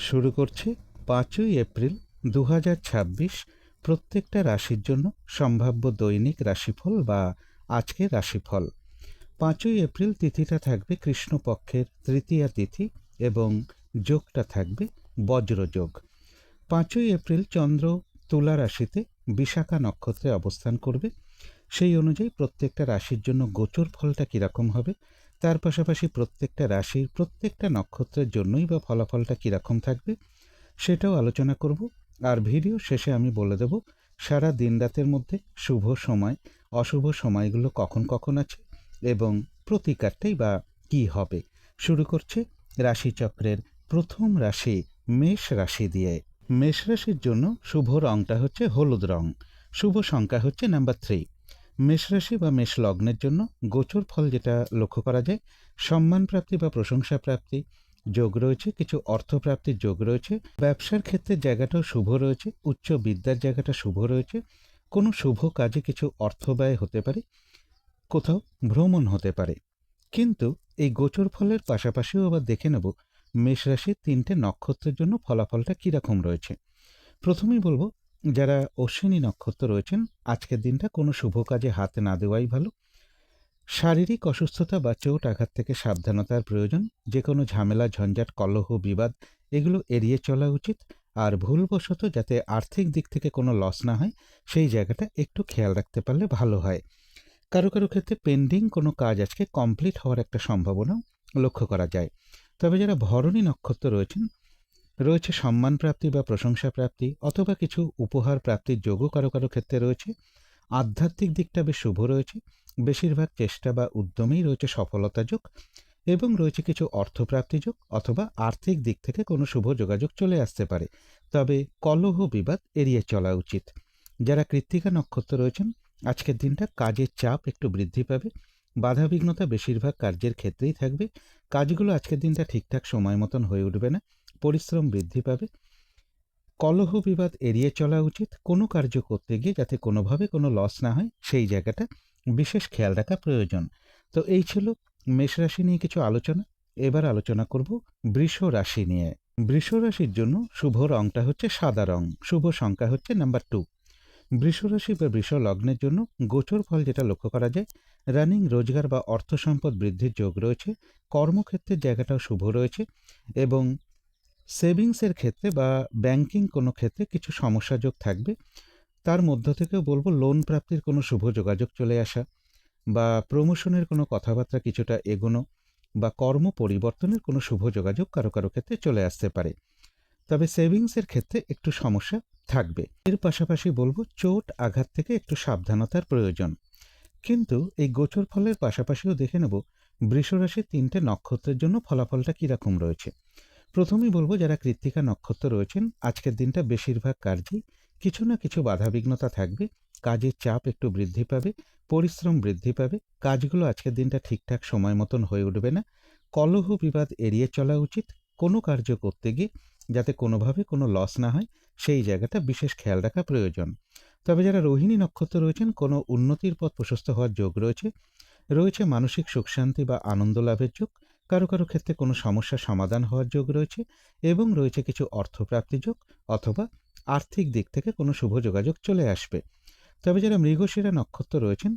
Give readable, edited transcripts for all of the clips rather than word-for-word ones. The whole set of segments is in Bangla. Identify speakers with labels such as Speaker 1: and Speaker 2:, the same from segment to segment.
Speaker 1: শুরু করছি 5ই এপ্রিল 2026 প্রত্যেকটা রাশির জন্য সম্ভাব্য দৈনিক রাশিফল বা আজকের রাশিফল। 5ই এপ্রিল তিথিটা থাকবে কৃষ্ণপক্ষের তৃতীয়া তিথি এবং যোগটা থাকবে বজ্রযোগ। 5ই এপ্রিল চন্দ্র তুলা রাশিতে বিশাখা নক্ষত্রে অবস্থান করবে। সেই অনুযায়ী প্রত্যেকটা রাশির জন্য গোচর ফলটা কীরকম হবে, তার পাশাপাশি প্রত্যেকটা রাশির প্রত্যেকটা নক্ষত্রের জন্যই বা ফলাফলটা কীরকম থাকবে সেটাও আলোচনা করব। আর ভিডিও শেষে আমি বলে দেব সারা দিন রাতের মধ্যে শুভ সময় অশুভ সময়গুলো কখন কখন আছে এবং প্রতিকারটাই বা কী হবে। শুরু করছে রাশিচক্রের প্রথম রাশি মেষ রাশি দিয়ে। মেষ রাশির জন্য শুভ রংটা হচ্ছে হলুদ রং, শুভ সংখ্যা হচ্ছে নাম্বার 3। মেষ রাশি বা মেষ লগ্নের জন্য গোচর ফল যেটা লক্ষ্য করা যায়, সম্মান প্রাপ্তি বা প্রশংসা প্রাপ্তি যোগ রয়েছে, কিছু অর্থপ্রাপ্তির যোগ রয়েছে, ব্যবসার ক্ষেত্রের জায়গাটাও শুভ রয়েছে, উচ্চ বিদ্যার জায়গাটা শুভ রয়েছে, কোনো শুভ কাজে কিছু অর্থ ব্যয় হতে পারে, কোথাও ভ্রমণ হতে পারে। কিন্তু এই গোচর ফলের পাশাপাশিও আবার দেখে নেব মেষ রাশির 3টে নক্ষত্রের জন্য ফলাফলটা কীরকম রয়েছে। প্রথমেই বলবো, যারা অশ্বিনী নক্ষত্র রয়েছেন আজকের দিনটা কোনো শুভ কাজে হাত না দেওয়াই ভালো। শারীরিক অসুস্থতা বা চোট আঘাত থেকে সাবধানতার প্রয়োজন। যে কোনো ঝামেলা ঝঞ্ঝাট কলহ বিবাদ এগুলো এড়িয়ে চলা উচিত। আর ভুলবশত যাতে আর্থিক দিক থেকে কোনো লস না হয় সেই জায়গাটা একটু খেয়াল রাখতে পারলে ভালো হয়। কারো কারো ক্ষেত্রে পেন্ডিং কোনো কাজ আজকে কমপ্লিট হওয়ার একটা সম্ভাবনা লক্ষ্য করা যায়। তবে যারা ভরণী নক্ষত্র রয়েছে সম্মান প্রাপ্তি বা প্রশংসা প্রাপ্তি অথবা কিছু উপহার প্রাপ্তির যোগও কারো কারো ক্ষেত্রে রয়েছে। আধ্যাত্মিক দিকটা বেশ শুভ রয়েছে, বেশিরভাগ চেষ্টা বা উদ্যমেই রয়েছে সফলতা যোগ এবং রয়েছে কিছু অর্থপ্রাপ্তি যোগ অথবা আর্থিক দিক থেকে কোনো শুভ যোগাযোগ চলে আসতে পারে। তবে কলহ বিবাদ এড়িয়ে চলা উচিত। যারা কৃত্তিকা নক্ষত্র রয়েছেন আজকের দিনটা কাজের চাপ একটু বৃদ্ধি পাবে, বাধাবিঘ্নতা বেশিরভাগ কার্যের ক্ষেত্রেই থাকবে, কাজগুলো আজকের দিনটা ঠিকঠাক সময় মতন হয়ে উঠবে না, পরিশ্রম বৃদ্ধি পাবে। কলহ বিবাদ এড়িয়ে চলা উচিত, কোনো কার্য করতে গিয়ে যাতে কোনোভাবে কোনো লস না হয় সেই জায়গাটা বিশেষ খেয়াল রাখা প্রয়োজন। তো এই ছিল মেষ রাশি নিয়ে কিছু আলোচনা। এবার আলোচনা করব বৃষ রাশি নিয়ে। বৃষ রাশির জন্য শুভ রংটা হচ্ছে সাদা রং, শুভ সংখ্যা হচ্ছে নাম্বার 2। বৃষ রাশি বা বৃষ লগ্নের জন্য গোচর ফল যেটা লক্ষ্য করা যায়, রানিং রোজগার বা অর্থ সম্পদ বৃদ্ধির যোগ রয়েছে, কর্মক্ষেত্রের জায়গাটাও শুভ রয়েছে এবং সেভিংসের ক্ষেত্রে বা ব্যাংকিং কোনো ক্ষেত্রে কিছু সমস্যা যোগ থাকবে। তার মধ্য থেকেও বলবো লোন প্রাপ্তির কোনো শুভ যোগাযোগ চলে আসা বা প্রমোশনের কোনো কথাবার্তা কিছুটা এগোনো বা কর্ম পরিবর্তনের কোনো শুভ যোগাযোগ কারো কারো ক্ষেত্রে চলে আসতে পারে। তবে সেভিংসের ক্ষেত্রে একটু সমস্যা থাকবে। এর পাশাপাশি বলবো চোট আঘাত থেকে একটু সাবধানতার প্রয়োজন। কিন্তু এই গোচর ফলের পাশাপাশিও দেখে নেব বৃষ রাশির 3টে নক্ষত্রের জন্য ফলাফলটা কীরকম রয়েছে। প্রথমেই বলবো, যারা কৃত্তিকা নক্ষত্র রয়েছেন আজকের দিনটা বেশিরভাগ কার্যেই কিছু না কিছু বাধাবিঘ্নতা থাকবে, কাজের চাপ একটু বৃদ্ধি পাবে, পরিশ্রম বৃদ্ধি পাবে, কাজগুলো আজকের দিনটা ঠিকঠাক সময় মতন হয়ে উঠবে না, কলহ বিবাদ এড়িয়ে চলা উচিত, কোনো কার্য করতে গিয়ে যাতে কোনোভাবে কোনো লস না হয় সেই জায়গাটা বিশেষ খেয়াল রাখা প্রয়োজন। তবে যারা রোহিণী নক্ষত্র রয়েছেন কোনো উন্নতির পথ প্রশস্ত হওয়ার যোগ রয়েছে মানসিক সুখ শান্তি বা আনন্দ লাভের যোগ, কারো কারো ক্ষেত্রে কোনো সমস্যার সমাধান হওয়ার যোগ রয়েছে এবং রয়েছে কিছু অর্থপ্রাপ্তি যোগ অথবা আর্থিক দিক থেকে কোনো শুভ যোগাযোগ চলে আসবে। তবে যারা মৃগশিরা নক্ষত্র রয়েছেন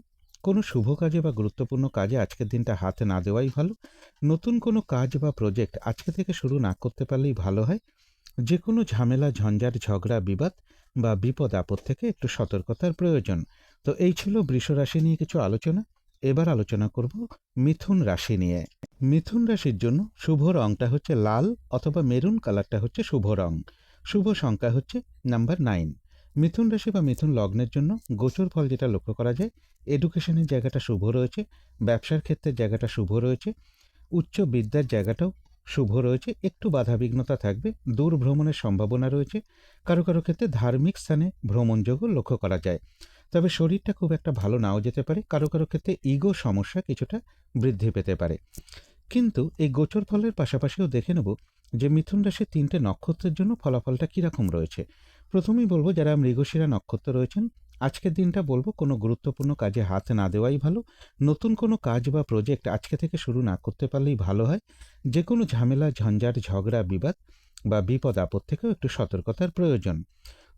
Speaker 1: কোনো শুভ কাজে বা গুরুত্বপূর্ণ কাজে আজকের দিনটা হাতে না দেওয়াই ভালো। নতুন কোনো কাজ বা প্রজেক্ট আজকে থেকে শুরু না করতে পারলেই ভালো হয়। যে কোনো ঝামেলা ঝঞ্ঝাট ঝগড়া বিবাদ বা বিপদ আপদ থেকে একটু সতর্কতার প্রয়োজন। তো এই ছিল বৃষ রাশি নিয়ে কিছু আলোচনা। এবার আলোচনা করব মিথুন রাশি নিয়ে। মিথুন রাশির জন্য শুভ রংটা হচ্ছে লাল অথবা মেরুন কালারটা হচ্ছে শুভ রং, শুভ সংখ্যা হচ্ছে নাম্বার 9। মিথুন রাশি বা মিথুন লগ্নের জন্য গোচর ফল যেটা লক্ষ্য করা যায়, এডুকেশনের জায়গাটা শুভ রয়েছে, ব্যবসার ক্ষেত্রের জায়গাটা শুভ রয়েছে, উচ্চ বিদ্যার জায়গাটাও শুভ রয়েছে, একটু বাধাবিঘ্নতা থাকবে, দূর ভ্রমণের সম্ভাবনা রয়েছে, কারো কারো ক্ষেত্রে ধার্মিক স্থানে ভ্রমণযোগও লক্ষ্য করা যায়। তবে শরীরটা খুব একটা ভালো নাও যেতে পারে, কারো কারো ক্ষেত্রে ইগো সমস্যা কিছুটা বৃদ্ধি পেতে পারে। কিন্তু এই গোচর ফলের পাশাপাশিও দেখে নেব যে মিথুন রাশির 3টে নক্ষত্রের জন্য ফলাফলটা কীরকম রয়েছে। প্রথমেই বলবো, যারা মৃগশিরা নক্ষত্র রয়েছেন আজকের দিনটা বলবো কোনো গুরুত্বপূর্ণ কাজে হাত না দেওয়াই ভালো। নতুন কোনো কাজ বা প্রজেক্ট আজকে থেকে শুরু না করতে পারলেই ভালো হয়। যে কোনো ঝামেলা ঝঞ্ঝাট ঝগড়া বিবাদ বা বিপদ আপদ থেকেও একটু সতর্কতার প্রয়োজন।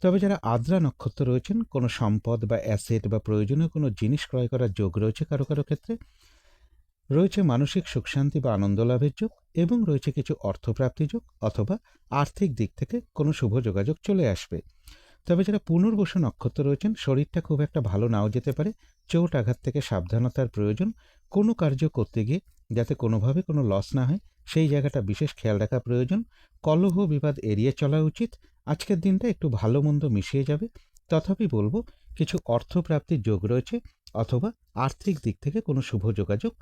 Speaker 1: তবে যারা আদ্রা নক্ষত্র রয়েছেন, কোনো সম্পদ বা অ্যাসেট বা প্রয়োজনীয় কোনো জিনিস ক্রয় করার যোগ রয়েছে কারো কারো ক্ষেত্রে, রয়েছে মানসিক সুখ শান্তি বা আনন্দ লাভের যোগ, এবং রয়েছে কিছু অর্থপ্রাপ্তি যোগ অথবা আর্থিক দিক থেকে কোনো শুভ যোগাযোগ চলে আসবে। তবে যারা পুনর্বসু নক্ষত্র রয়েছেন, শরীরটা খুব একটা ভালো নাও যেতে পারে, চোট আঘাত থেকে সাবধানতার প্রয়োজন। কোনো কার্য করতে গিয়ে যাতে কোনোভাবে কোনো লস না হয় সেই জায়গাটা বিশেষ খেয়াল রাখা প্রয়োজন। কলহ বিবাদ এড়িয়ে চলা উচিত। আজকের দিনটা একটু ভালো মন্দ মিশিয়ে যাবে, তথাপি বলবো কিছু অর্থপ্রাপ্তির যোগ রয়েছে অথবা আর্থিক দিক থেকে কোনো শুভ যোগাযোগ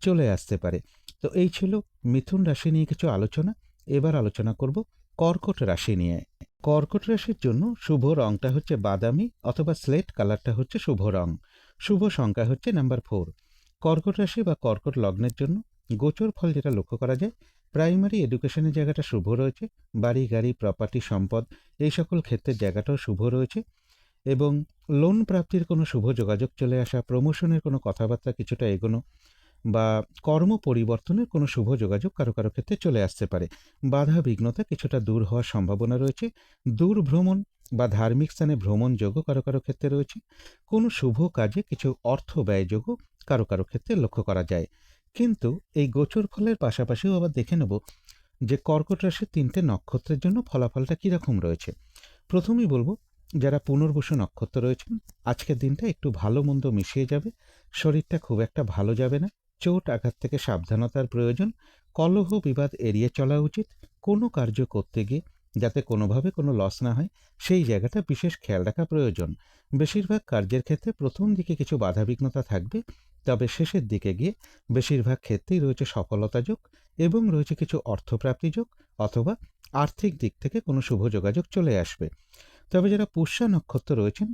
Speaker 1: চলে আসতে পারে। তো এই ছিল মিথুন রাশি নিয়ে কিছু আলোচনা। এবার আলোচনা করব কর্কট রাশি নিয়ে। কর্কট রাশির জন্য শুভ রংটা হচ্ছে বাদামি অথবা স্লেট কালারটা হচ্ছে শুভ রং। শুভ সংখ্যা হচ্ছে নাম্বার 4। কর্কট রাশি বা কর্কট লগ্নের জন্য গোচর ফল যেটা লক্ষ্য করা যায়, প্রাইমারি এডুকেশনের জায়গাটা শুভ রয়েছে, বাড়ি গাড়ি প্রপার্টি সম্পদ এই সকল ক্ষেত্রের জায়গাটাও শুভ রয়েছে, এবং লোন প্রাপ্তির কোনো শুভ যোগাযোগ চলে আসা, প্রমোশনের কোনো কথাবার্তা কিছুটা এগোনো বা কর্ম পরিবর্তনের কোনো শুভ যোগাযোগ কারো কারো ক্ষেত্রে চলে আসতে পারে। বাধা বিঘ্নতা কিছুটা দূর হওয়ার সম্ভাবনা রয়েছে। দূর ভ্রমণ বা ধার্মিক স্থানে ভ্রমণ যোগও কারো কারো ক্ষেত্রে রয়েছে। কোনো শুভ কাজে কিছু অর্থ ব্যয় যোগও কারো কারো ক্ষেত্রে লক্ষ্য করা যায়। কিন্তু এই গোচর ফলের পাশাপাশিও আবার দেখে নেব যে কর্কট রাশির 3টে নক্ষত্রের জন্য ফলাফলটা কীরকম রয়েছে। প্রথমেই বলবো, যারা পুনর্বসু নক্ষত্র রয়েছেন, আজকের দিনটা একটু ভালো মন্দ মিশিয়ে যাবে। শরীরটা খুব একটা ভালো যাবে না, চোট আঘাত থেকে সাবধানতার প্রয়োজন। কলহ বিবাদ এড়িয়ে চলা উচিত। কোনো কার্য করতে গিয়ে যাতে কোনোভাবে কোনো লস না হয় সেই জায়গাটা বিশেষ খেয়াল রাখা প্রয়োজন। বেশিরভাগ কার্যের ক্ষেত্রে প্রথম দিকে কিছু বাধাবিঘ্নতা থাকবে, তবে শেষের দিকে গিয়ে বেশিরভাগ ক্ষেত্রেই রয়েছে সফলতা যোগ এবং রয়েছে কিছু অর্থপ্রাপ্তি যোগ অথবা আর্থিক দিক থেকে কোনো শুভ যোগাযোগ চলে আসবে। তবে যারা পুষ্যা নক্ষত্র রয়েছেন,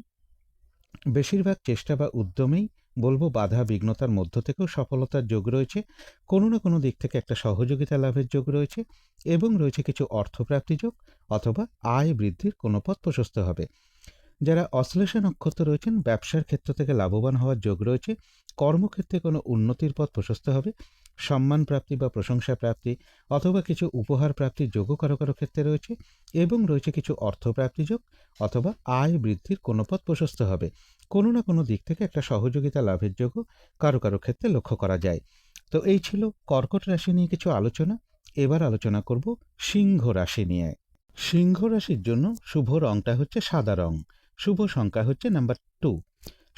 Speaker 1: বেশিরভাগ চেষ্টা বা উদ্যমেই বলবো বাধা বিঘ্নতার মধ্য থেকেও সফলতার যোগ রয়েছে। কোনো না কোনো দিক থেকে একটা সহযোগিতা লাভের যোগ রয়েছে এবং রয়েছে কিছু অর্থপ্রাপ্তি যোগ অথবা আয় বৃদ্ধির কোনো পথ প্রশস্ত হবে। যারা অশ্লেষা নক্ষত্র রয়েছেন, ব্যবসার ক্ষেত্র থেকে লাভবান হওয়ার যোগ রয়েছে। কর্মক্ষেত্রে কোনো উন্নতির পথ প্রশস্ত হবে। সম্মান প্রাপ্তি বা প্রশংসা প্রাপ্তি অথবা কিছু উপহার প্রাপ্তির যোগও কারো কারো ক্ষেত্রে রয়েছে এবং রয়েছে কিছু অর্থপ্রাপ্তি যোগ অথবা আয় বৃদ্ধির কোনো পথ প্রশস্ত হবে। কোনো না কোনো দিক থেকে একটা সহযোগিতা লাভের যোগও কারো কারো ক্ষেত্রে লক্ষ্য করা যায়। তো এই ছিল কর্কট রাশি নিয়ে কিছু আলোচনা। এবার আলোচনা করব সিংহ রাশি নিয়ে। সিংহ রাশির জন্য শুভ রংটা হচ্ছে সাদা রং। শুভ সংখ্যা হচ্ছে নাম্বার 2।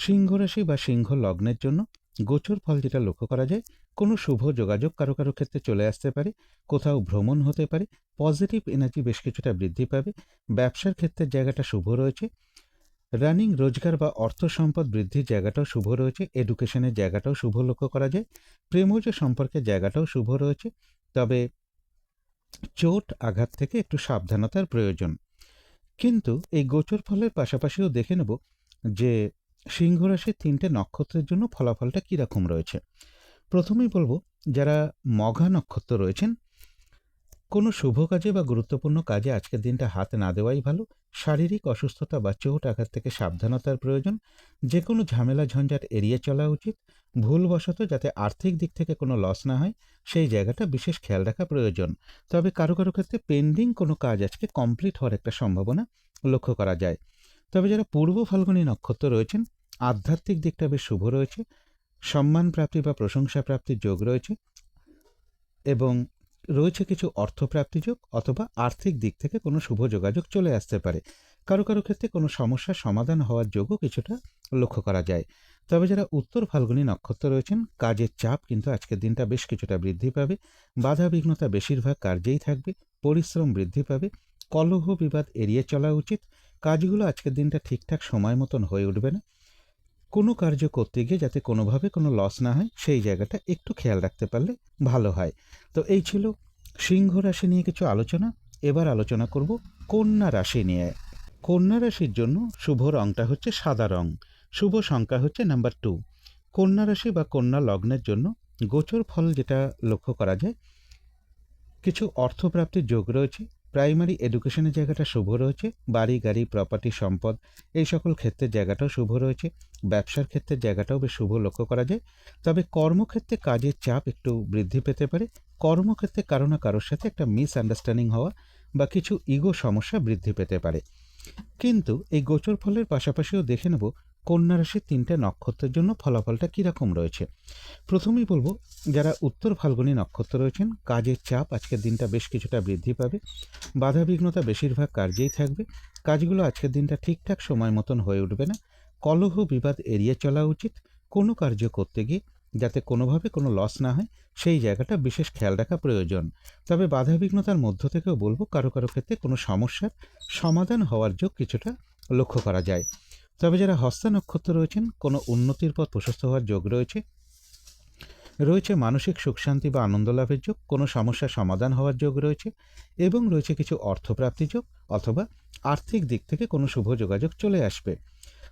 Speaker 1: সিংহ রাশি বা সিংহ লগ্নের জন্য গোচর ফল যেটা লক্ষ্য করা যায়, কোনো শুভ যোগাযোগ কারো কারো ক্ষেত্রে চলে আসতে পারে, কোথাও ভ্রমণ হতে পারে, পজিটিভ এনার্জি বেশ কিছুটা বৃদ্ধি পাবে। ব্যবসার ক্ষেত্রের জায়গাটা শুভ রয়েছে। রানিং রোজগার বা অর্থ সম্পদ বৃদ্ধির জায়গাটাও শুভ রয়েছে। এডুকেশনের জায়গাটাও শুভ লক্ষ্য করা যায়। প্রেমজ সম্পর্কের জায়গাটাও শুভ রয়েছে। তবে চোট আঘাত থেকে একটু সাবধানতার প্রয়োজন। কিন্তু এই গোচর ফলের পাশাপাশিও দেখে নেব যে সিংহ রাশির 3টে নক্ষত্রের জন্য ফলাফলটা কীরকম রয়েছে। প্রথমেই বলবো, যারা মঘা নক্ষত্র রয়েছেন, কোনো শুভ কাজে বা গুরুত্বপূর্ণ কাজে আজকের দিনটা হাত না দেওয়াই ভালো। শারীরিক অসুস্থতা বা চোট আঘাত থেকে সাবধানতার প্রয়োজন। যে কোনো ঝামেলা ঝঞ্ঝাট এড়িয়ে চলা উচিত। ভুলবশত যাতে আর্থিক দিক থেকে কোনো লস না হয় সেই জায়গাটা বিশেষ খেয়াল রাখা প্রয়োজন। তবে কারো কারো ক্ষেত্রে পেন্ডিং কোনো কাজ আজকে কমপ্লিট হওয়ার একটা সম্ভাবনা লক্ষ্য করা যায়। তবে যারা পূর্ব ফাল্গুনী নক্ষত্র রয়েছেন, আধ্যাত্মিক দিকটা বেশ শুভ রয়েছে। সম্মান প্রাপ্তি বা প্রশংসা প্রাপ্তির যোগ রয়েছে এবং রয়েছে কিছু অর্থপ্রাপ্তি যোগ অথবা আর্থিক দিক থেকে কোনো শুভ যোগাযোগ চলে আসতে পারে। কারো কারো ক্ষেত্রে কোনো সমস্যার সমাধান হওয়ার যোগও কিছুটা লক্ষ্য করা যায়। তবে যারা উত্তর ফাল্গুনী নক্ষত্র রয়েছেন, কাজের চাপ কিন্তু আজকের দিনটা বেশ কিছুটা বৃদ্ধি পাবে। বাধা বিঘ্নতা বেশিরভাগ কার্যেই থাকবে। পরিশ্রম বৃদ্ধি পাবে। কলহ বিবাদ এড়িয়ে চলা উচিত। কাজগুলো আজকের দিনটা ঠিকঠাক সময় মতন হয়ে উঠবে না। কোনো কার্য করতে গিয়ে যাতে কোনোভাবে কোনো লস না হয় সেই জায়গাটা একটু খেয়াল রাখতে পারলে ভালো হয়। তো এই ছিল সিংহ রাশি নিয়ে কিছু আলোচনা। এবার আলোচনা করব কন্যা রাশি নিয়ে। কন্যা রাশির জন্য শুভ রংটা হচ্ছে সাদা রং। শুভ সংখ্যা হচ্ছে নাম্বার 2। কন্যা রাশি বা কন্যা লগ্নের জন্য গোচর ফল যেটা লক্ষ্য করা যায়, কিছু অর্থপ্রাপ্তির যোগ রয়েছে। প্রাইমারি এডুকেশনের জায়গাটা শুভ রয়েছে। বাড়ি গাড়ি প্রপার্টি সম্পদ এই সকল ক্ষেত্রের জায়গাটাও শুভ রয়েছে। ব্যবসার ক্ষেত্রের জায়গাটাও বেশ শুভ লক্ষ্য করা যায়। তবে কর্মক্ষেত্রে কাজের চাপ একটু বৃদ্ধি পেতে পারে। কর্মক্ষেত্রে কারো না কারোর সাথে একটা মিসআন্ডারস্ট্যান্ডিং হওয়া বা কিছু ইগো সমস্যা বৃদ্ধি পেতে পারে। কিন্তু এই গোচর ফলের পাশাপাশিও দেখে নেব কন্যা রাশির 3টে নক্ষত্রের জন্য ফলাফলটা কীরকম রয়েছে। প্রথমেই বলবো, যারা উত্তর ফাল্গুনী নক্ষত্র রয়েছেন, কাজের চাপ আজকের দিনটা বেশ কিছুটা বৃদ্ধি পাবে। বাধাবিঘ্নতা বেশিরভাগ কার্যেই থাকবে। কাজগুলো আজকের দিনটা ঠিকঠাক সময় মতন হয়ে উঠবে না। কলহ বিবাদ এড়িয়ে চলা উচিত। কোনো কার্য করতে গিয়ে যাতে কোনোভাবে কোনো লস না হয় সেই জায়গাটা বিশেষ খেয়াল রাখা প্রয়োজন। তবে বাধাবিঘ্নতার মধ্য থেকেও বলবো কারো কারো ক্ষেত্রে কোনো সমস্যার সমাধান হওয়ার যোগ কিছুটা লক্ষ্য করা যায়। তবে যারা হস্তা নক্ষত্র রয়েছেন, কোনো উন্নতির পথ প্রশস্ত হওয়ার যোগ রয়েছে মানসিক সুখ শান্তি বা আনন্দ লাভের যোগ, কোনো সমস্যার সমাধান হওয়ার যোগ রয়েছে এবং রয়েছে কিছু অর্থপ্রাপ্তি যোগ অথবা আর্থিক দিক থেকে কোনো শুভ যোগাযোগ চলে আসবে।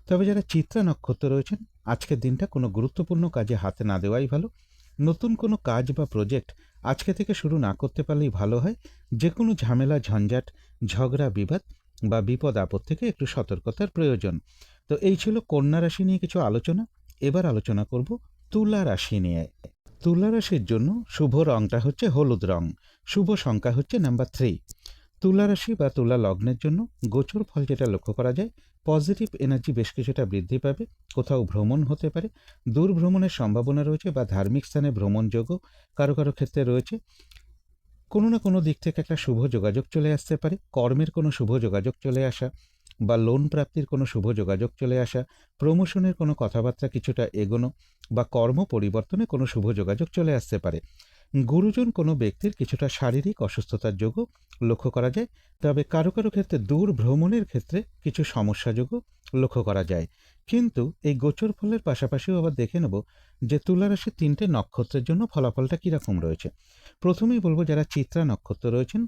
Speaker 1: তবে যারা চিত্রা নক্ষত্র রয়েছেন, আজকের দিনটা কোনো গুরুত্বপূর্ণ কাজে হাতে না দেওয়াই ভালো। নতুন কোনো কাজ বা প্রজেক্ট আজকে থেকে শুরু না করতে পারলেই ভালো হয়। যে কোনো ঝামেলা ঝঞ্ঝাট ঝগড়া বিবাদ বা বিপদ আপদ থেকে একটু সতর্কতার প্রয়োজন। তো এই ছিল কন্যা রাশি নিয়ে কিছু আলোচনা। এবার আলোচনা করব তুলা রাশি নিয়ে। তুলা রাশির জন্য শুভ রংটা হচ্ছে হলুদ রং, শুভ সংখ্যা হচ্ছে নাম্বার 3। তুলা রাশি বা তুলা লগ্নের জন্য গোচর ফল যেটা লক্ষ্য করা যায়, পজিটিভ এনার্জি বেশ কিছুটা বৃদ্ধি পাবে। কোথাও ভ্রমণ হতে পারে, দূর ভ্রমণের সম্ভাবনা রয়েছে বা ধার্মিক স্থানে ভ্রমণযোগও কারো কারো ক্ষেত্রে রয়েছে। কোনো না কোনো দিক থেকে একটা শুভ যোগাযোগ চলে আসতে পারে। কর্মের কোনো শুভ যোগাযোগ চলে আসা বা লোন প্রাপ্তির কোনো শুভ যোগাযোগ চলে আসা, প্রমোশনের কোনো কথাবার্তা কিছুটা এগোনো বা কর্ম পরিবর্তনে কোনো শুভ যোগাযোগ চলে আসতে পারে। গুরুজন কোনো ব্যক্তির কিছুটা শারীরিক অসুস্থতার যোগও লক্ষ্য করা যায়। তবে কারো কারো ক্ষেত্রে দূর ভ্রমণের ক্ষেত্রে কিছু সমস্যা যোগও লক্ষ্য করা যায়। কিন্তু এই গোচর ফলের পাশাপাশিও আবার দেখে নেব যে তুলা রাশির 3টে নক্ষত্রের জন্য ফলাফলটা কীরকম রয়েছে। প্রথমেই বলবো, যারা চিত্রা নক্ষত্র রয়েছেন,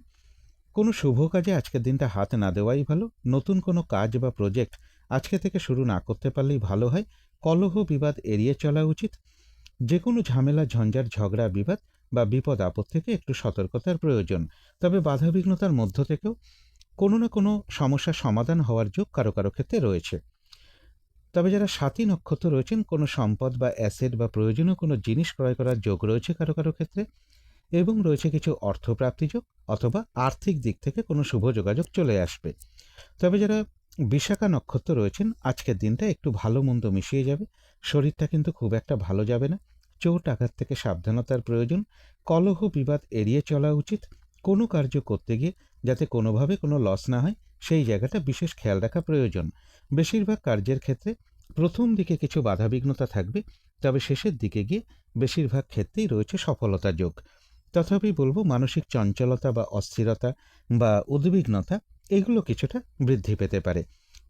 Speaker 1: কোনো শুভ কাজে আজকের দিনটা হাত না দেওয়াই ভালো। নতুন কোনো কাজ বা প্রজেক্ট আজকে থেকে শুরু না করতে পারলেই ভালো হয়। কলহ বিবাদ এড়িয়ে চলা উচিত। যে কোনো ঝামেলা ঝঞ্ঝাট ঝগড়া বিবাদ বা বিপদ আপদ থেকে একটু সতর্কতার প্রয়োজন। তবে বাধাবিঘ্নতার মধ্য থেকেও কোনো না কোনো সমস্যার সমাধান হওয়ার যোগ কারো কারো ক্ষেত্রে রয়েছে। তবে যারা সাথী নক্ষত্র রয়েছেন, কোনো সম্পদ বা অ্যাসেট বা প্রয়োজনীয় কোনো জিনিস ক্রয় করার যোগ রয়েছে কারো কারো ক্ষেত্রে এবং রয়েছে কিছু অর্থপ্রাপ্তি যোগ অথবা আর্থিক দিক থেকে কোনো শুভ যোগাযোগ চলে আসবে। তবে যারা বিশাখা নক্ষত্র রয়েছেন, আজকের দিনটা একটু ভালো মন্দ মিশিয়ে যাবে। শরীরটা কিন্তু খুব একটা ভালো যাবে না। চোট আঘাত থেকে সাবধানতার প্রয়োজন। কলহ বিবাদ এড়িয়ে চলা উচিত। কোনো কার্য করতে গিয়ে যাতে কোনোভাবে কোনো লস না হয় সেই জায়গাটা বিশেষ খেয়াল রাখা প্রয়োজন। বেশিরভাগ কার্যের ক্ষেত্রে প্রথম দিকে কিছু বাধাবিঘ্নতা থাকবে, তবে শেষের দিকে গিয়ে বেশিরভাগ ক্ষেত্রেই রয়েছে সফলতা যোগ। তথাপি বলবো, মানসিক চঞ্চলতা বা অস্থিরতা বা উদ্বিগ্নতা এগুলো কিছুটা বৃদ্ধি পেতে পারে।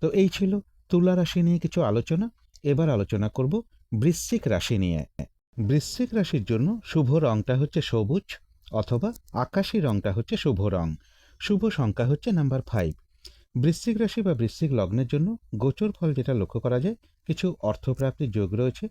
Speaker 1: তো এই ছিল তুলা রাশি নিয়ে কিছু আলোচনা। এবার আলোচনা করব বৃশ্চিক রাশি নিয়ে। বৃশ্চিক রাশির জন্য শুভ রংটা হচ্ছে সবুজ অথবা আকাশী রংটা হচ্ছে শুভ রং। শুভ সংখ্যা হচ্ছে নাম্বার 5। বৃশ্চিক রাশি বা বৃশ্চিক লগ্নের জন্য গোচর ফল যেটা লক্ষ্য করা যায়, কিছু অর্থপ্রাপ্তির যোগ রয়েছে।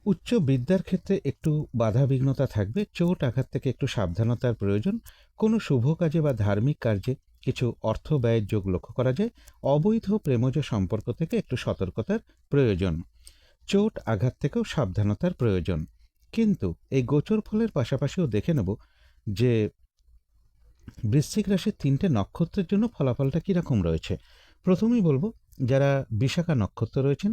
Speaker 1: উচ্চ বিদ্যার ক্ষেত্রে একটু বাধাবিঘ্নতা থাকবে। চোট আঘাত থেকে একটু সাবধানতার প্রয়োজন। কোনো শুভ কাজে বা ধার্মিক কার্যে কিছু অর্থ ব্যয়ের যোগ লক্ষ্য করা যায়। অবৈধ প্রেমজ সম্পর্ক থেকে একটু সতর্কতার প্রয়োজন। চোট আঘাত থেকেও সাবধানতার প্রয়োজন। কিন্তু এই গোচর ফলের পাশাপাশিও দেখে নেব যে বৃশ্চিক রাশির 3টে নক্ষত্রের জন্য ফলাফলটা কীরকম রয়েছে। প্রথমেই বলবো, যারা বিশাখা নক্ষত্র রয়েছেন,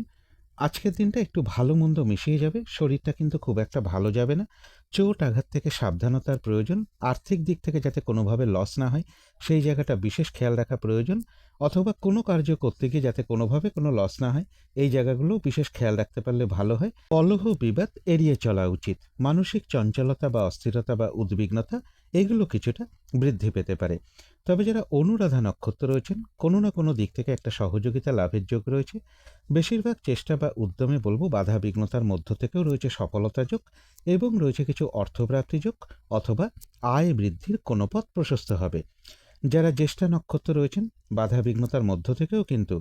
Speaker 1: আজকের দিনটা একটু ভালো মন্দ মিশিয়ে যাবে। শরীরটা কিন্তু খুব একটা ভালো যাবে না। চোট আঘাত থেকে সাবধানতার প্রয়োজন। আর্থিক দিক থেকে যাতে কোনোভাবে লস না হয় সেই জায়গাটা বিশেষ খেয়াল রাখা প্রয়োজন। অথবা কোনো কার্য করতে গিয়ে যাতে কোনোভাবে কোনো লস না হয় এই জায়গাগুলো বিশেষ খেয়াল রাখতে পারলে ভালো হয়। কলহ বিবাদ এড়িয়ে চলা উচিত। মানসিক চঞ্চলতা বা অস্থিরতা বা উদ্বিগ্নতা এগুলো কিছুটা বৃদ্ধি পেতে পারে। তবে যারা অনুরাধা নক্ষত্র রয়েছেন, কোনো না কোনো দিক থেকে একটা সহযোগিতা লাভের যোগ রয়েছে। বেশিরভাগ চেষ্টা বা উদ্যমে বলবো বাধা বিঘ্নতার মধ্য থেকেও রয়েছে সফলতা যোগ এবং রয়েছে কিছু অর্থপ্রাপ্তি যোগ অথবা আয় বৃদ্ধির কোনো পথ প্রশস্ত হবে। যারা জ্যেষ্ঠা নক্ষত্র রয়েছেন, বাধা বিঘ্নতার মধ্য থেকেও কিন্তু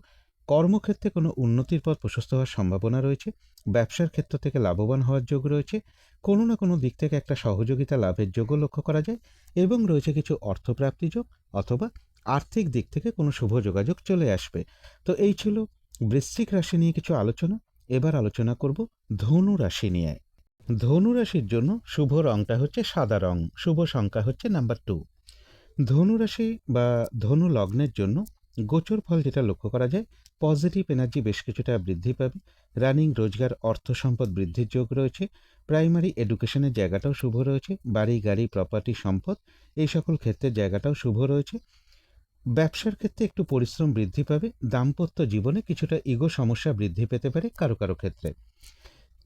Speaker 1: কর্মক্ষেত্রে কোনো উন্নতির পথ প্রশস্ত হওয়ার সম্ভাবনা রয়েছে। ব্যবসার ক্ষেত্র থেকে লাভবান হওয়ার যোগ রয়েছে। কোনো না কোনো দিক থেকে একটা সহযোগিতা লাভের যোগও লক্ষ্য করা যায় এবং রয়েছে কিছু অর্থপ্রাপ্তি যোগ অথবা আর্থিক দিক থেকে কোনো শুভ যোগাযোগ চলে আসবে। তো এই ছিল বৃশ্চিক রাশি নিয়ে কিছু আলোচনা। এবার আলোচনা করব ধনু রাশি নিয়ে। ধনু রাশির জন্য শুভ রংটা হচ্ছে সাদা রং। শুভ সংখ্যা হচ্ছে নাম্বার 2। ধনু রাশি বা ধনু লগ্নের জন্য গোচর ফল যেটা লক্ষ্য করা যায়, পজিটিভ এনার্জি বেশ কিছুটা বৃদ্ধি পাবে। রানিং রোজগার, অর্থ সম্পদ বৃদ্ধির যোগ রয়েছে। প্রাইমারি এডুকেশনের জায়গাটাও শুভ রয়েছে। বাড়ি, গাড়ি, প্রপার্টি, সম্পদ এই সকল ক্ষেত্রের জায়গাটাও শুভ রয়েছে। ব্যবসার ক্ষেত্রে একটু পরিশ্রম বৃদ্ধি পাবে। দাম্পত্য জীবনে কিছুটা ইগো সমস্যা বৃদ্ধি পেতে পারে কারো কারো ক্ষেত্রে।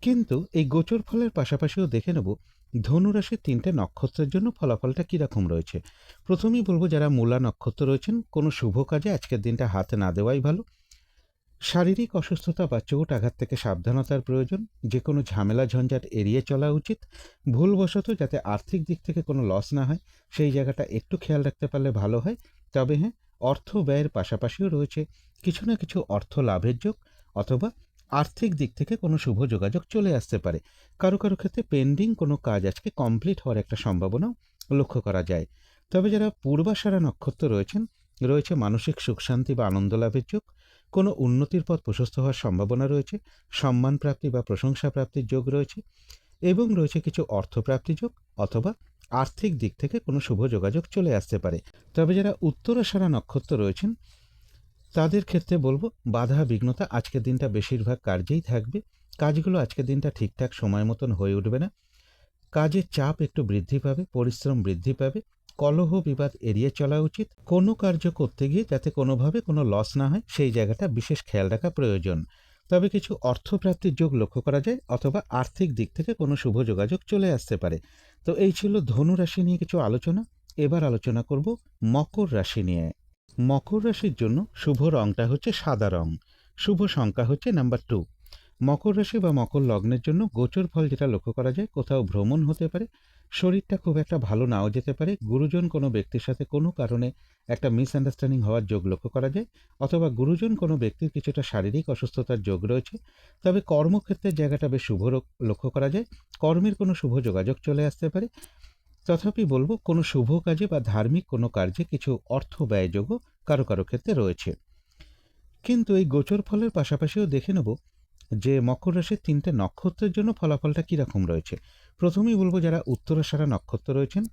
Speaker 1: কিন্তু এই গোচর ফলের পাশাপাশিও দেখে নেব ধনুরাশির ৩টে নক্ষত্রের জন্য ফলাফলটা কীরকম রয়েছে। প্রথমেই বলবো, যারা মূলা নক্ষত্র রয়েছেন, কোনো শুভ কাজে আজকের দিনটা হাতে না দেওয়াই ভালো। শারীরিক অসুস্থতা বা চোট আঘাত থেকে সাবধানতার প্রয়োজন। যে কোনো ঝামেলা ঝঞ্ঝাট এড়িয়ে চলা উচিত। ভুলবশত যাতে আর্থিক দিক থেকে কোনো লস না হয়, সেই জায়গাটা একটু খেয়াল রাখতে পারলে ভালো হয়। তবে হ্যাঁ, অর্থ ব্যয়ের পাশাপাশিও রয়েছে কিছু না কিছু অর্থ লাভের যোগ, অথবা আর্থিক দিক থেকে কোনো শুভ যোগাযোগ চলে আসতে পারে। কারো কারো ক্ষেত্রে পেন্ডিং কোনো কাজ আজকে কমপ্লিট হওয়ার একটা সম্ভাবনাও লক্ষ্য করা যায়। তবে যারা পূর্বাষাঢ়া নক্ষত্র রয়েছেন, রয়েছে মানসিক সুখ শান্তি বা আনন্দ লাভের যোগ। কোনো উন্নতির পথ প্রশস্ত হওয়ার সম্ভাবনা রয়েছে। সম্মান প্রাপ্তি বা প্রশংসা প্রাপ্তির যোগ রয়েছে, এবং রয়েছে কিছু অর্থপ্রাপ্তি যোগ, অথবা আর্থিক দিক থেকে কোনো শুভ যোগাযোগ চলে আসতে পারে। তবে যারা উত্তরাষাঢ়া নক্ষত্র রয়েছেন, তাদের ক্ষেত্রে বলবো বাধা বিঘ্নতা আজকের দিনটা বেশিরভাগ কার্যেই থাকবে। কাজগুলো আজকের দিনটা ঠিকঠাক সময় মতন হয়ে উঠবে না। কাজের চাপ একটু বৃদ্ধি পাবে, পরিশ্রম বৃদ্ধি পাবে। কলহ বিবাদ এড়িয়ে চলা উচিত। কোনো কার্য করতে গিয়ে যাতে কোনোভাবে কোনো লস না হয়, সেই জায়গাটা বিশেষ খেয়াল রাখা প্রয়োজন। তবে কিছু অর্থপ্রাপ্তির যোগ লক্ষ্য করা যায়, অথবা আর্থিক দিক থেকে কোনো শুভ যোগাযোগ চলে আসতে পারে। তো এই ছিল ধনু রাশি নিয়ে কিছু আলোচনা। এবার আলোচনা করব মকর রাশি নিয়ে। মকর রাশির জন্য শুভ রংটা হচ্ছে সাদা রং। শুভ সংখ্যা হচ্ছে নাম্বার 2। মকর রাশি বা মকর লগ্নের জন্য গোচর ফল যেটা লক্ষ্য করা যায়, কোথাও ভ্রমণ হতে পারে। শরীরটা খুব একটা ভালো নাও যেতে পারে। গুরুজন কোনো ব্যক্তির সাথে কোনো কারণে একটা মিসআন্ডারস্ট্যান্ডিং হওয়ার যোগ লক্ষ্য করা যায়, অথবা গুরুজন কোনো ব্যক্তির কিছুটা শারীরিক অসুস্থতার যোগ রয়েছে। তবে কর্মক্ষেত্রের জায়গাটা বেশ শুভ লক্ষ্য করা যায়। কর্মের কোনো শুভ যোগাযোগ চলে আসতে পারে। তথাপি বলবো, কোনো শুভ কাজে বা ধার্মিক কোনো কার্যে কিছু অর্থ ব্যয়যোগও কারো কারো ক্ষেত্রে রয়েছে। কিন্তু এই গোচর ফলের পাশাপাশিও দেখে নেব যে মকর রাশির ৩টে নক্ষত্রের জন্য ফলাফলটা কীরকম রয়েছে। প্রথমেই বলবো, যারা উত্তরাষাঢ়া নক্ষত্র রয়েছেন,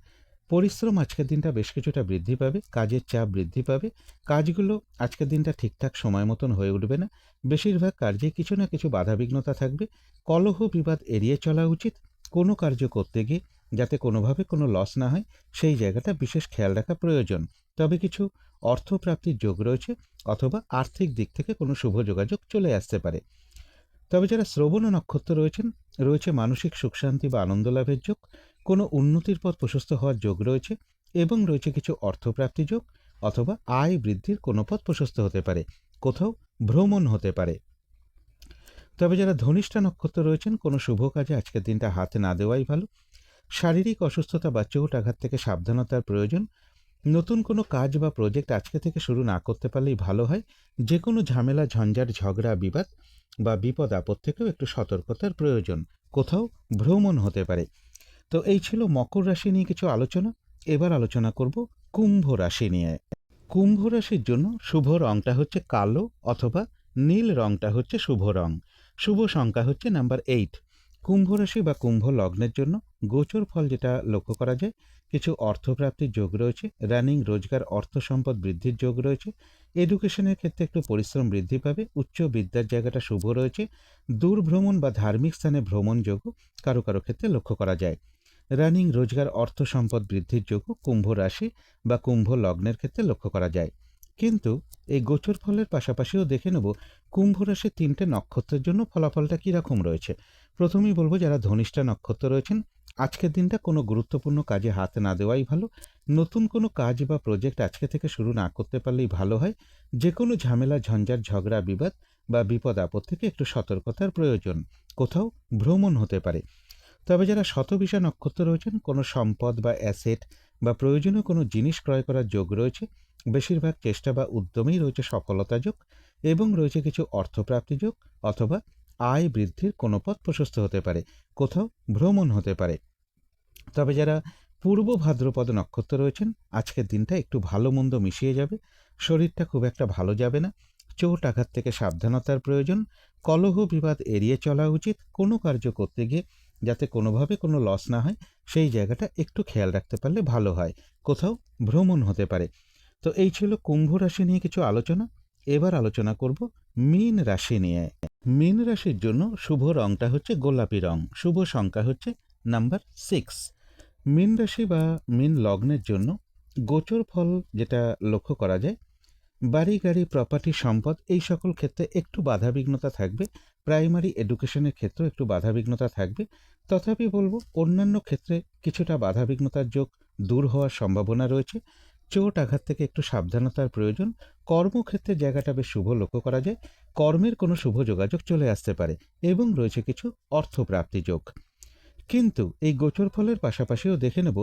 Speaker 1: পরিশ্রম আজকের দিনটা বেশ কিছুটা বৃদ্ধি পাবে। কাজের চাপ বৃদ্ধি পাবে। কাজগুলো আজকের দিনটা ঠিকঠাক সময় মতন হয়ে উঠবে না। বেশিরভাগ কার্যে কিছু না কিছু বাধাবিঘ্নতা থাকবে। কলহ বিবাদ এড়িয়ে চলা উচিত। কোনো কার্য করতে গিয়ে যাতে কোনোভাবে কোনো লস না হয়, সেই জায়গাটা বিশেষ খেয়াল রাখা প্রয়োজন। তবে কিছু অর্থপ্রাপ্তির যোগ রয়েছে, অথবা আর্থিক দিক থেকে কোনো শুভ যোগাযোগ চলে আসতে পারে। তবে যারা শ্রবণ নক্ষত্র রয়েছেন, রয়েছে মানসিক সুখ শান্তি বা আনন্দ লাভের যোগ। কোনো উন্নতির পথ প্রশস্ত হওয়ার যোগ রয়েছে, এবং রয়েছে কিছু অর্থপ্রাপ্তি যোগ, অথবা আয় বৃদ্ধির কোনো পথ প্রশস্ত হতে পারে। কোথাও ভ্রমণ হতে পারে। তবে যারা ধনিষ্ঠা নক্ষত্র রয়েছেন, কোনো শুভ কাজে আজকের দিনটা হাতে না দেওয়াই ভালো। শারীরিক অসুস্থতা বা চোট আঘাত থেকে সাবধানতার প্রয়োজন। নতুন কোনো কাজ বা প্রজেক্ট আজকে থেকে শুরু না করতে পারলেই ভালো হয়। যে কোনো ঝামেলা ঝঞ্ঝাট ঝগড়া বিবাদ বা বিপদ আপদ থেকেও একটু সতর্কতার প্রয়োজন। কোথাও ভ্রমণ হতে পারে। তো এই ছিল মকর রাশি নিয়ে কিছু আলোচনা। এবার আলোচনা করব কুম্ভ রাশি নিয়ে। কুম্ভ রাশির জন্য শুভ রংটা হচ্ছে কালো, অথবা নীল রংটা হচ্ছে শুভ রং। শুভ সংখ্যা হচ্ছে নাম্বার 8। কুম্ভ রাশি বা কুম্ভ লগ্নের জন্য গোচর ফল যেটা লক্ষ্য করা যায়, কিছু অর্থপ্রাপ্তির যোগ রয়েছে। রানিং রোজগার, অর্থ সম্পদ বৃদ্ধির যোগ রয়েছে। এডুকেশনের ক্ষেত্রে একটু পরিশ্রম বৃদ্ধি পাবে। উচ্চ বিদ্যার জায়গাটা শুভ রয়েছে। দূর ভ্রমণ বা ধার্মিক স্থানে ভ্রমণ যোগও কারো কারো ক্ষেত্রে লক্ষ্য করা যায়। রানিং রোজগার, অর্থ সম্পদ বৃদ্ধির যোগও কুম্ভ রাশি বা কুম্ভ লগ্নের ক্ষেত্রে লক্ষ্য করা যায়। কিন্তু এই গোচর ফলের পাশাপাশিও দেখে নেব কুম্ভ রাশির ৩টে নক্ষত্রের জন্য ফলাফলটা কীরকম রয়েছে। প্রথমেই বলবো, যারা ধনিষ্ঠা নক্ষত্র রয়েছেন, আজকের দিনটা কোনো গুরুত্বপূর্ণ কাজে হাত না দেওয়াই ভালো। নতুন কোনো কাজ বা প্রজেক্ট আজকে থেকে শুরু না করতে পারলেই ভালো হয়। যে কোনো ঝামেলা ঝঞ্ঝাট ঝগড়া বিবাদ বা বিপদ আপদ থেকে একটু সতর্কতার প্রয়োজন। কোথাও ভ্রমণ হতে পারে। তবে যারা শতবিশা নক্ষত্র রয়েছেন, কোনো সম্পদ বা অ্যাসেট বা প্রয়োজনীয় কোনো জিনিস ক্রয় করার যোগ রয়েছে। বেশিরভাগ চেষ্টা বা উদ্যমেই রয়েছে সফলতা যোগ, এবং রয়েছে কিছু অর্থপ্রাপ্তি যোগ, অথবা আয় বৃদ্ধির কোনো পথ প্রশস্ত হতে পারে। কোথাও ভ্রমণ হতে পারে। তবে যারা পূর্ব ভাদ্রপদ নক্ষত্র রয়েছেন, আজকের দিনটা একটু ভালো মন্দ মিশিয়ে যাবে। শরীরটা খুব একটা ভালো যাবে না। চোট আঘাত থেকে সাবধানতার প্রয়োজন। কলহ বিবাদ এড়িয়ে চলা উচিত। কোনো কার্য করতে গিয়ে যাতে কোনোভাবে কোনো লস না হয় সেই জায়গাটা একটু খেয়াল রাখতে পারলে ভালো হয়। কোথাও ভ্রমণ হতে পারে। তো এই ছিল কুম্ভ রাশি নিয়ে কিছু আলোচনা। এবার আলোচনা করব মীন রাশি নিয়ে। মীন রাশির জন্য শুভ রংটা হচ্ছে গোলাপি রং, শুভ সংখ্যা হচ্ছে নাম্বার 6। মীন রাশি বা মীন লগ্নের জন্য গোচর ফল যেটা লক্ষ্য করা যায়, বাড়ি গাড়ি প্রপার্টি সম্পদ এই সকল ক্ষেত্রে একটু বাধাবিঘ্নতা থাকবে। প্রাইমারি এডুকেশনের ক্ষেত্রেও একটু বাধাবিঘ্নতা থাকবে। তথাপি বলবো অন্যান্য ক্ষেত্রে কিছুটা বাধাবিঘ্নতার যোগ দূর হওয়ার সম্ভাবনা রয়েছে। চোট আঘাত থেকে একটু সাবধানতার প্রয়োজন। কর্মক্ষেত্রে জায়গাটা বেশ শুভ লক্ষ্য করা যায়। কর্মের কোনো শুভ যোগাযোগ চলে আসতে পারে এবং রয়েছে কিছু অর্থপ্রাপ্তি যোগ। কিন্তু এই গোচর ফলের পাশাপাশিও দেখে নেব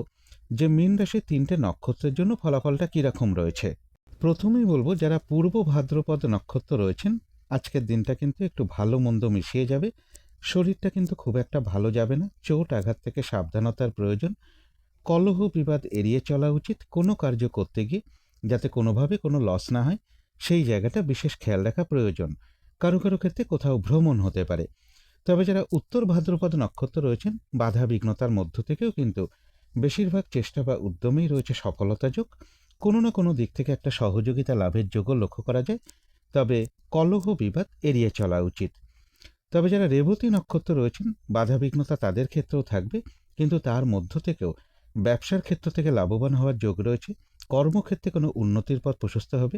Speaker 1: যে মীন রাশির 3টে নক্ষত্রের জন্য ফলাফলটা কীরকম রয়েছে। প্রথমেই বলবো যারা পূর্ব ভাদ্রপদ নক্ষত্র রয়েছেন, আজকের দিনটা কিন্তু একটু ভালো মন্দ মিশিয়ে যাবে। শরীরটা কিন্তু খুব একটা ভালো যাবে না। চোট আঘাত থেকে সাবধানতার প্রয়োজন। কলহ বিবাদ এড়িয়ে চলা উচিত। কোনো কার্য করতে গিয়ে যাতে কোনোভাবে কোনো লস না হয় সেই জায়গাটা বিশেষ খেয়াল রাখা প্রয়োজন। কারো কারো ক্ষেত্রে কোথাও ভ্রমণ হতে পারে। তবে যারা উত্তর ভাদ্রপদ নক্ষত্র রয়েছেন, বাধা বিঘ্নতার মধ্য থেকেও কিন্তু বেশিরভাগ চেষ্টা বা উদ্যমেই রয়েছে সফলতা যোগ। কোনো না কোনো দিক থেকে একটা সহযোগিতা লাভের যোগও লক্ষ্য করা যায়। তবে কলহ বিবাদ এড়িয়ে চলা উচিত। তবে যারা রেবতী নক্ষত্র রয়েছেন, বাধা বিঘ্নতা তাদের ক্ষেত্রেও থাকবে, কিন্তু তার মধ্য থেকেও ব্যবসার ক্ষেত্র থেকে লাভবান হওয়ার যোগ রয়েছে। কর্মক্ষেত্রে কোনো উন্নতির পথ প্রশস্ত হবে।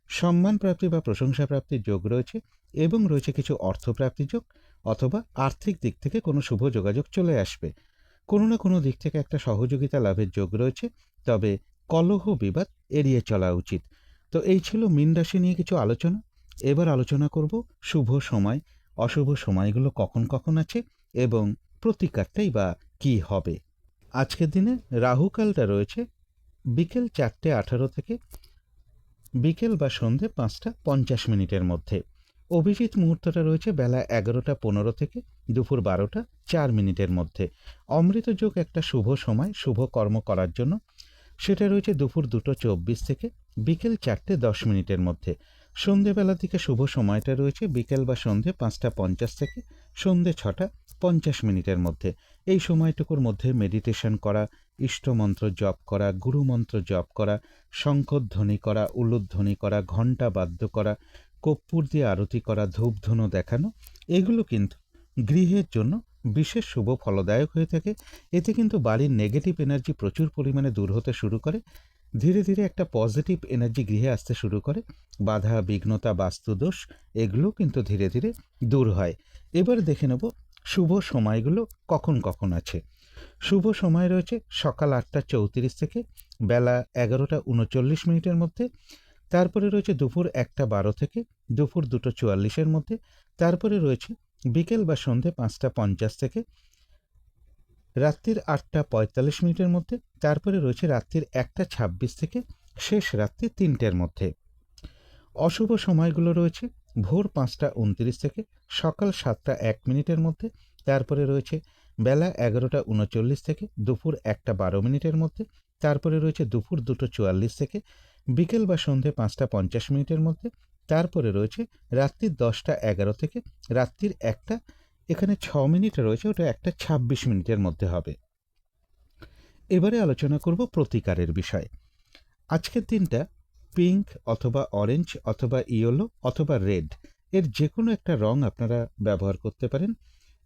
Speaker 1: সম্মান প্রাপ্তি বা প্রশংসা প্রাপ্তির যোগ রয়েছে এবং রয়েছে কিছু অর্থপ্রাপ্তি যোগ, অথবা আর্থিক দিক থেকে কোনো শুভ যোগাযোগ চলে আসবে। কোনো না কোনো দিক থেকে একটা সহযোগিতা লাভের যোগ রয়েছে। তবে কলহ বিবাদ এড়িয়ে চলা উচিত। তো এই ছিল মীন রাশি নিয়ে কিছু আলোচনা। এবার আলোচনা করব শুভ সময়, অশুভ সময়গুলো কখন কখন আছে এবং প্রতিকারটাই বা কী হবে। আজকের দিনে রাহুকালটা রয়েছে বিকেল 4:18 থেকে বিকেল বা সন্ধে 5:50 মধ্যে। অভিজিৎ মুহূর্তটা রয়েছে বেলা 11:15 থেকে দুপুর 12:04 মধ্যে। অমৃত যোগ একটা শুভ সময় শুভ কর্ম করার জন্য, সেটা রয়েছে দুপুর 2:24 থেকে বিকেল 4:10 মধ্যে। সন্ধেবেলার দিকে শুভ সময়টা রয়েছে বিকেল বা সন্ধে 5:50 থেকে সন্ধে 6:50 মধ্যে। এই সময়টুকুর মধ্যে মেডিটেশন করা, ইষ্টমন্ত্র জপ করা, গুরুমন্ত্র জপ করা, শঙ্খধ্বনি করা, উলুধ্বনি করা, ঘণ্টা বাদ্য করা, কর্পূর দিয়ে আরতি করা, ধূপধুনো দেখানো, এগুলো কিন্তু গৃহের জন্য বিশেষ শুভ ফলদায়ক হয়ে থাকে। এতে কিন্তু বাড়ির নেগেটিভ এনার্জি প্রচুর পরিমাণে দূর হতে শুরু করে। ধীরে ধীরে একটা পজিটিভ এনার্জি গৃহে আসতে শুরু করে। বাধা বিঘ্নতা বাস্তুদোষ এগুলো কিন্তু ধীরে ধীরে দূর হয়। এবার দেখে নেব শুভ সময়গুলো কখন কখন আছে। শুভ সময় রয়েছে সকাল 8:34 থেকে বেলা 11:39 মধ্যে। তারপরে রয়েছে দুপুর 1:12 থেকে দুপুর 2:44 মধ্যে। তারপরে রয়েছে বিকেল বা সন্ধে 5:50 থেকে রাত্রির 8:45 মধ্যে। তারপরে রয়েছে রাত্রির 1:26 থেকে শেষ রাত্রি 3টের মধ্যে। অশুভ সময়গুলো রয়েছে ভোর 5:29 থেকে সকাল 7:01 মধ্যে। তারপরে রয়েছে বেলা 11:39 থেকে দুপুর 1:12 মধ্যে। তারপরে রয়েছে দুপুর 2:44 থেকে বিকেল বা সন্ধে 5:50 মধ্যে। তারপরে রয়েছে রাত্রির 10:11 থেকে রাত্রির 1টা, এখানে 6 মিনিট রয়েছে, ওটা 1:26 মধ্যে হবে। এবারে আলোচনা করব প্রতিকারের বিষয়। আজকের দিনটা পিঙ্ক অথবা অরেঞ্জ অথবা ইয়েলো অথবা রেড এর যে কোনো একটা রং আপনারা ব্যবহার করতে পারেন।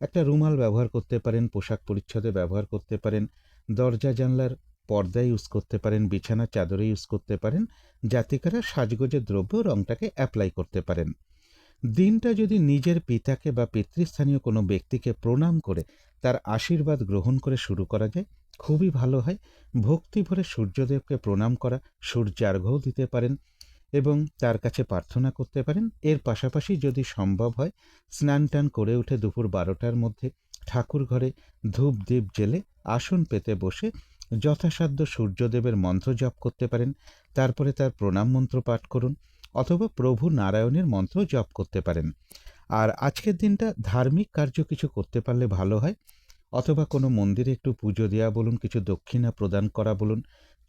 Speaker 1: একটা রুমাল ব্যবহার করতে পারেন, পোশাক পরিচ্ছদে ব্যবহার করতে পারেন, দরজা জানলার পর্দায় ইউজ করতে পারেন, বিছানার চাদরে ইউজ করতে পারেন। জাতিকারা সাজগোজের দ্রব্য রংটাকে অ্যাপ্লাই করতে পারেন। দিনটা যদি নিজের পিতাকে বা পিতৃস্থানীয় কোনো ব্যক্তিকে প্রণাম করে তার আশীর্বাদ গ্রহণ করে শুরু করা যায়, খুবই ভালো হয়। ভক্তি ভরে সূর্যদেবকে প্রণাম করা, সূর্যার্ঘ্যও দিতে পারেন এবং তার কাছে প্রার্থনা করতে পারেন। এর পাশাপাশি যদি সম্ভব হয় স্নান টান করে উঠে দুপুর 12টার মধ্যে ঠাকুর ঘরে ধূপ দ্বীপ জেলে আসন পেতে বসে যথাসাধ্য সূর্যদেবের মন্ত্র জপ করতে পারেন। তারপরে তার প্রণাম মন্ত্র পাঠ করুন অথবা প্রভু নারায়ণের মন্ত্র জপ করতে পারেন। আর আজকের দিনটা ধার্মিক কার্য কিছু করতে পারলে ভালো হয়, অথবা কোনো মন্দিরে একটু পুজো দেওয়া বলুন, কিছু দক্ষিণা প্রদান করা বলুন।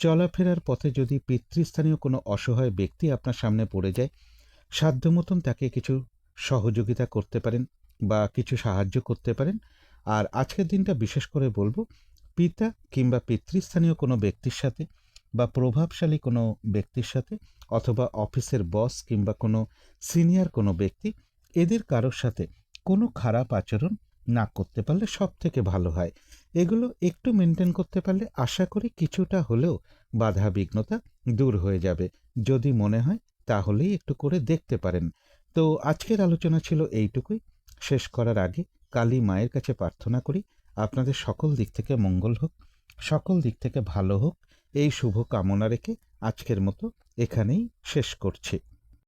Speaker 1: চলাফেরার পথে যদি পিতৃস্থানীয় কোনো অসহায় ব্যক্তি আপনার সামনে পড়ে যায়, সাধ্য মতন তাকে কিছু সহযোগিতা করতে পারেন বা কিছু সাহায্য করতে পারেন। আর আজকের দিনটা বিশেষ করে বলবো পিতা কিংবা পিতৃস্থানীয় কোনো ব্যক্তির সাথে বা প্রভাবশালী কোনো ব্যক্তির সাথে অথবা অফিসের বস কিংবা কোনো সিনিয়র কোনো ব্যক্তি, এদের কারোর সাথে কোনো খারাপ আচরণ না করতে পারলে সব থেকে ভালো হয়। এগুলো একটু মেনটেন করতে পারলে আশা করি কিছুটা হলেও বাধা বিঘ্নতা দূর হয়ে যাবে। যদি মনে হয় তাহলেই একটু করে দেখতে পারেন। তো আজকের আলোচনা ছিল এইটুকুই। শেষ করার আগে কালী মায়ের কাছে প্রার্থনা করি আপনাদের সকল দিক থেকে মঙ্গল হোক, সকল দিক থেকে ভালো হোক, এই শুভ কামনা রেখে আজকের মতো এখানেই শেষ করছি।